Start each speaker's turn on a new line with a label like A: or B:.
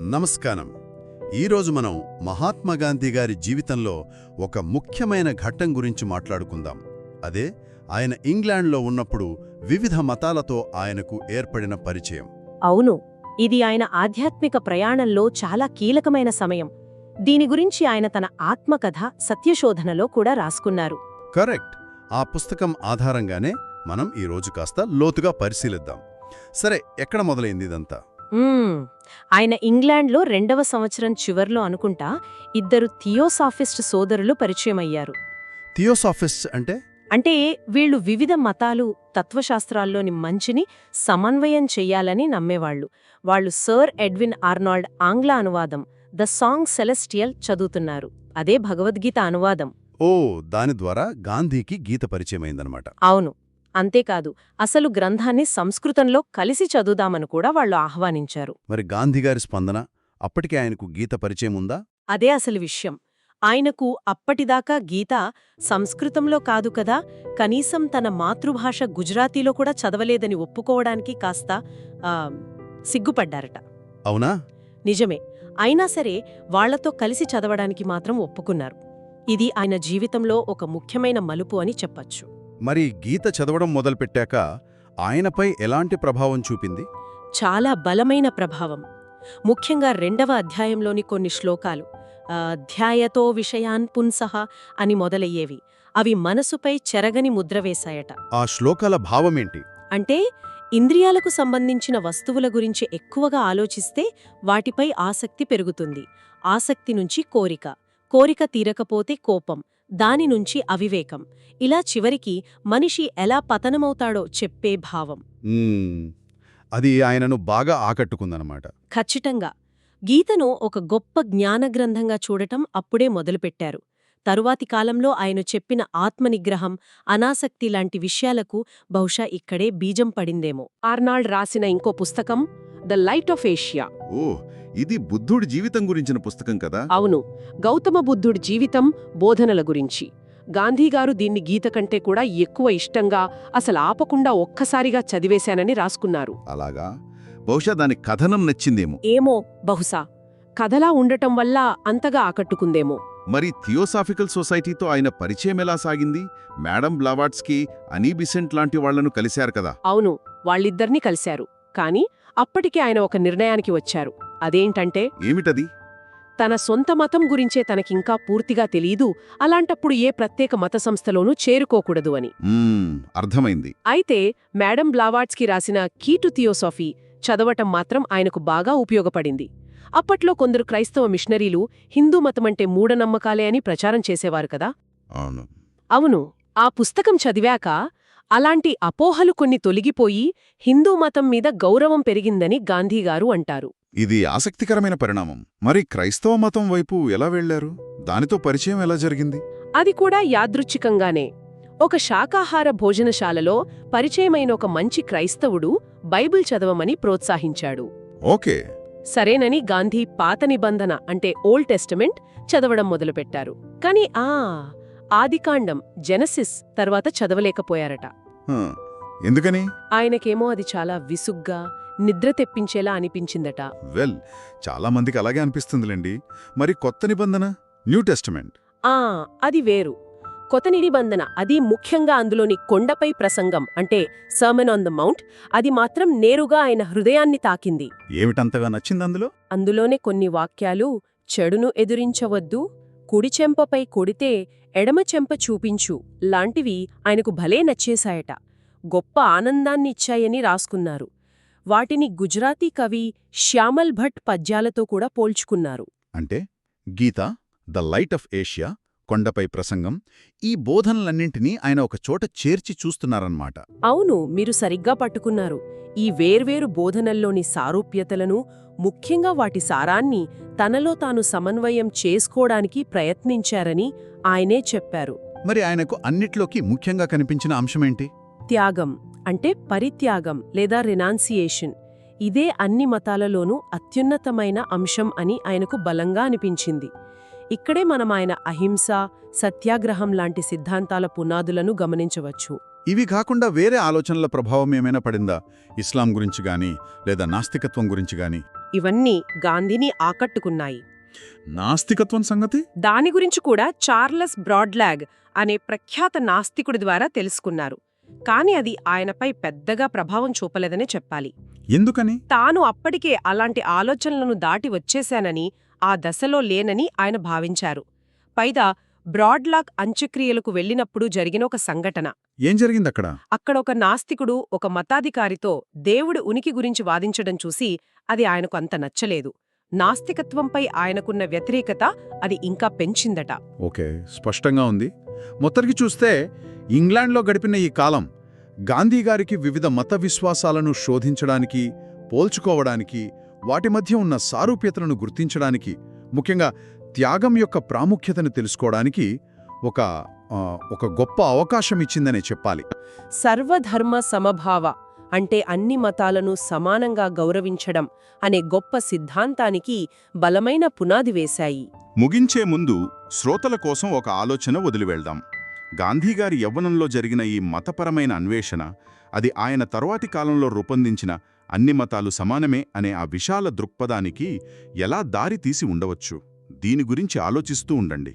A: నమస్కారం. ఈరోజు మనం మహాత్మాగాంధీ గారి జీవితంలో ఒక ముఖ్యమైన ఘట్టం గురించి మాట్లాడుకుందాం. అదే ఆయన ఇంగ్లాండ్లో ఉన్నప్పుడు వివిధ మతాలతో ఆయనకు ఏర్పడిన పరిచయం.
B: అవును, ఇది ఆయన ఆధ్యాత్మిక ప్రయాణంలో చాలా కీలకమైన సమయం. దీని గురించి ఆయన తన ఆత్మకథ సత్యశోధనలో కూడా రాసుకున్నారు.
A: కరెక్ట్. ఆ పుస్తకం ఆధారంగానే మనం ఈరోజు కాస్త లోతుగా పరిశీలిద్దాం. సరే, ఎక్కడ మొదలైంది ఇదంతా?
B: ఆయన ఇంగ్లాండ్లో 2వ సంవత్సరం చివర్లో అనుకుంటా ఇద్దరు థియోసాఫిస్ట్ సోదరులు పరిచయమయ్యారు.
A: థియోసాఫిస్ట్ అంటే
B: వీళ్ళు వివిధ మతాలు, తత్వశాస్త్రాల్లోని మంచిని సమన్వయం చెయ్యాలని నమ్మేవాళ్లు. వాళ్ళు సర్ ఎడ్విన్ ఆర్నాల్డ్ ఆంగ్ల అనువాదం ద సాంగ్ సెలెస్టియల్ చదువుతున్నారు. అదే భగవద్గీత అనువాదం.
A: దాని ద్వారా గాంధీకి గీత పరిచయమైందనమాట.
B: అవును. అంతేకాదు, అసలు గ్రంథాన్ని సంస్కృతంలో కలిసి చదువుదామని కూడా వాళ్ళు ఆహ్వానించారు.
A: మరి గాంధీగారి స్పందన? అప్పటికే ఆయనకు గీత పరిచయం ఉందా?
B: అదే అసలు విషయం. ఆయనకు అప్పటిదాకా గీత సంస్కృతంలో కాదు కదా, కనీసం తన మాతృభాష గుజరాతీలో కూడా చదవలేదని ఒప్పుకోవడానికి కాస్త సిగ్గుపడ్డారట.
A: అవునా?
B: నిజమే. అయినా సరే వాళ్లతో కలిసి చదవడానికి మాత్రం ఒప్పుకున్నారు. ఇది ఆయన జీవితంలో ఒక ముఖ్యమైన మలుపు అని చెప్పచ్చు.
A: మరి గీత చదవడం మొదలుపెట్టాక ఆయనపై ఎలాంటి ప్రభావం చూపింది?
B: చాలా బలమైన ప్రభావం. ముఖ్యంగా 2వ అధ్యాయంలోని కొన్ని శ్లోకాలు ధ్యాయతో విషయాన్ పుంసః అని మొదలయ్యేవి. అవి మనసుపై చెరగని ముద్ర వేశాయట.
A: ఆ శ్లోకాల భావమేంటి?
B: అంటే ఇంద్రియాలకు సంబంధించిన వస్తువుల గురించి ఎక్కువగా ఆలోచిస్తే వాటిపై ఆసక్తి పెరుగుతుంది. ఆసక్తి నుంచి కోరిక, కోరిక తీరకపోతే కోపం, దాని నుంచి అవివేకం, ఇలా చివరికి మనిషి ఎలా పతనమవుతాడో చెప్పే భావం.
A: అది ఆయనను బాగా ఆకట్టుకుందనమాట.
B: ఖచ్చితంగా. గీతను ఒక గొప్ప జ్ఞానగ్రంథంగా చూడటం అప్పుడే మొదలుపెట్టారు. తరువాతి కాలంలో ఆయన చెప్పిన ఆత్మనిగ్రహం, అనాసక్తి లాంటి విషయాలకు బహుశా ఇక్కడే బీజం పడిందేమో. ఆర్నాల్డ్ రాసిన ఇంకో పుస్తకం ద లైట్ ఆఫ్ ఏషియా.
A: ఇది బుద్ధుడి జీవితం గురించిన పుస్తకం కదా?
B: అవును, గౌతమ బుద్ధుడి జీవితం, బోధనల గురించి. గాంధీగారు దీన్ని గీత కంటే కూడా ఎక్కువ ఇష్టంగా, అసలు ఆపకుండా ఒక్కసారిగా చదివేశానని రాసుకున్నారు.
A: అలాగా? బహుశా దాని కథనం నచ్చిందేమో.
B: ఏమో, బహుశా కథలా ఉండటం వల్ల అంతగా ఆకట్టుకుందేమో.
A: మరి థియోసాఫికల్ సొసైటీతో ఆయన పరిచయం ఎలా సాగింది? మేడం బ్లావాట్స్కీ, అనీ బిసెంట్ లాంటి వాళ్లను కలిశారు కదా?
B: అవును, వాళ్ళిద్దరినీ కలిశారు. కాని అప్పటికే ఆయన ఒక నిర్ణయానికి వచ్చారు. అదేంటంటే,
A: ఏమిటది?
B: తన సొంత మతం గురించే తనకింకా పూర్తిగా తెలీదు, అలాంటప్పుడు ఏ ప్రత్యేక మత సంస్థలోనూ చేరుకోకూడదు అని.
A: అర్థమైంది.
B: అయితే మేడం బ్లావాట్స్కీ రాసిన కీ టు థియోసాఫీ చదవటం మాత్రం ఆయనకు బాగా ఉపయోగపడింది. అప్పట్లో కొందరు క్రైస్తవ మిషనరీలు హిందూ మతమంటే మూఢనమ్మకాలే అని ప్రచారం చేసేవారు కదా. అవును, ఆ పుస్తకం చదివాక అలాంటి అపోహలు కొన్ని తొలగిపోయి హిందూ మతం మీద గౌరవం పెరిగిందని గాంధీగారు అంటారు.
A: ఇది ఆసక్తికరమైన పరిణామం. మరి క్రైస్తవ మతం వైపు ఎలా వెళ్లారు? దానితో పరిచయం ఎలా జరిగింది?
B: అది కూడా యాదృచ్ఛికంగానే. ఒక శాకాహార భోజనశాలలో పరిచయమైన ఒక మంచి క్రైస్తవుడు బైబిల్ చదవమని ప్రోత్సహించాడు.
A: ఓకే,
B: సరేనని గాంధీ పాత నిబంధన అంటే ఓల్డ్ టెస్టమెంట్ చదవడం మొదలుపెట్టారు. కాని ఆదికాండం, జెనసిస్ తర్వాత చదవలేకపోయారట.
A: ఎందుకని?
B: ఆయనకేమో అది చాలా విసుగ్గా, నిద్ర తెప్పించేలా అనిపించిందట.
A: చాలా మందికి అలాగే అనిపిస్తుందిలేండి. మరి కొత్త నిబంధన, న్యూ టెస్టమెంట్?
B: అది వేరు. కొత్త నిబంధన, అది ముఖ్యంగా అందులోని కొండపై ప్రసంగం అంటే సర్మన్ ఆన్ ద మౌంట్, అది మాత్రం నేరుగా ఆయన హృదయాన్ని తాకింది.
A: ఏమిటంతగా నచ్చింది అందులో?
B: అందులోనే కొన్ని వాక్యాలు, చెడును ఎదురించవద్దు, కుడి చెంపపై కొడితే ఎడమ చెంప చూపించు లాంటివి ఆయనకు భలే నచ్చేశాయట. గొప్ప ఆనందాన్నిచ్చాయని రాసుకున్నారు. వాటిని గుజరాతీ కవి శ్యామల్ భట్ పద్యాలతో కూడా పోల్చుకున్నారు.
A: అంటే గీత, ద లైట్ ఆఫ్ ఏషియా, కొండపై ప్రసంగం, ఈ బోధనలన్నింటినీ ఆయన ఒక చోట చేర్చి చూస్తున్నారన్నమాట.
B: అవును, మీరు సరిగ్గా పట్టుకున్నారు. ఈ వేర్వేరు బోధనల్లోని సారూప్యతలను, ముఖ్యంగా వాటి సారాన్ని తనలో తాను సమన్వయం చేసుకోవడానికి ప్రయత్నించారని ఆయనే చెప్పారు.
A: మరి ఆయనకు అన్నిట్లోకి ముఖ్యంగా కనిపించిన అంశమేంటి?
B: త్యాగం, అంటే పరిత్యాగం లేదా రినాన్సియేషన్. ఇదే అన్ని మతాలలోనూ అత్యున్నతమైన అంశం అని ఆయనకు బలంగా అనిపించింది. ఇక్కడే మనం ఆయన అహింస, సత్యాగ్రహం లాంటి సిద్ధాంతాల పునాదులను గమనించవచ్చు.
C: ఇవి కాకుండా వేరే ఆలోచనల ప్రభావం ఏమైనా పడిందా? ఇస్లాం గురించి గాని లేదా నాస్తికత్వం గురించి గాని?
B: ఇవన్నీ గాంధీని ఆకట్టుకున్నాయి.
C: నాస్తికత్వం సంగతి?
B: దాని గురించి కూడా చార్లెస్ బ్రాడ్లాగ్ అనే ప్రఖ్యాత నాస్తికుడి ద్వారా తెలుసుకున్నారు. కాని అది ఆయనపై పెద్దగా ప్రభావం చూపలేదనే చెప్పాలి.
C: ఎందుకని?
B: తాను అప్పటికే అలాంటి ఆలోచనలను దాటి వచ్చేశానని, ఆ దశలో లేనని ఆయన భావించారు. పైగా బ్రాడ్లాగ్ అంత్యక్రియలకు వెళ్ళినప్పుడు జరిగిన ఒక సంఘటన.
C: ఏం జరిగిందక్కడ?
B: అక్కడ ఒక నాస్తికుడు ఒక మతాధికారితో దేవుడి ఉనికి గురించి వాదించడం చూసి అది ఆయనకు అంత నచ్చలేదు. నాస్తికత్వంపై ఆయనకున్న వ్యతిరేకత అది ఇంకా పెంచిందట.
C: ఓకే, స్పష్టంగా ఉంది. మొత్తానికి చూస్తే ఇంగ్లాండ్లో గడిపిన ఈ కాలం గాంధీగారికి వివిధ మత విశ్వాసాలను శోధించడానికి, పోల్చుకోవడానికి, వాటి మధ్య ఉన్న సారూప్యతలను గుర్తించడానికి, ముఖ్యంగా త్యాగం యొక్క ప్రాముఖ్యతను తెలుసుకోవడానికి ఒక గొప్ప అవకాశం ఇచ్చిందనే చెప్పాలి.
B: సర్వధర్మ సమభావ అంటే అన్ని మతాలను సమానంగా గౌరవించడం అనే గొప్ప సిద్ధాంతానికి బలమైన పునాది వేశాయి.
D: ముగించే ముందు శ్రోతల కోసం ఒక ఆలోచన వదిలివెళ్దాం. గాంధీగారి యవ్వనంలో జరిగిన ఈ మతపరమైన అన్వేషణ, అది ఆయన తరువాతి కాలంలో రూపొందించిన అన్ని మతాలు సమానమే అనే ఆ విశాల దృక్పథానికి ఎలా దారి తీసి ఉండవచ్చు? దీని గురించి ఆలోచిస్తూ ఉండండి.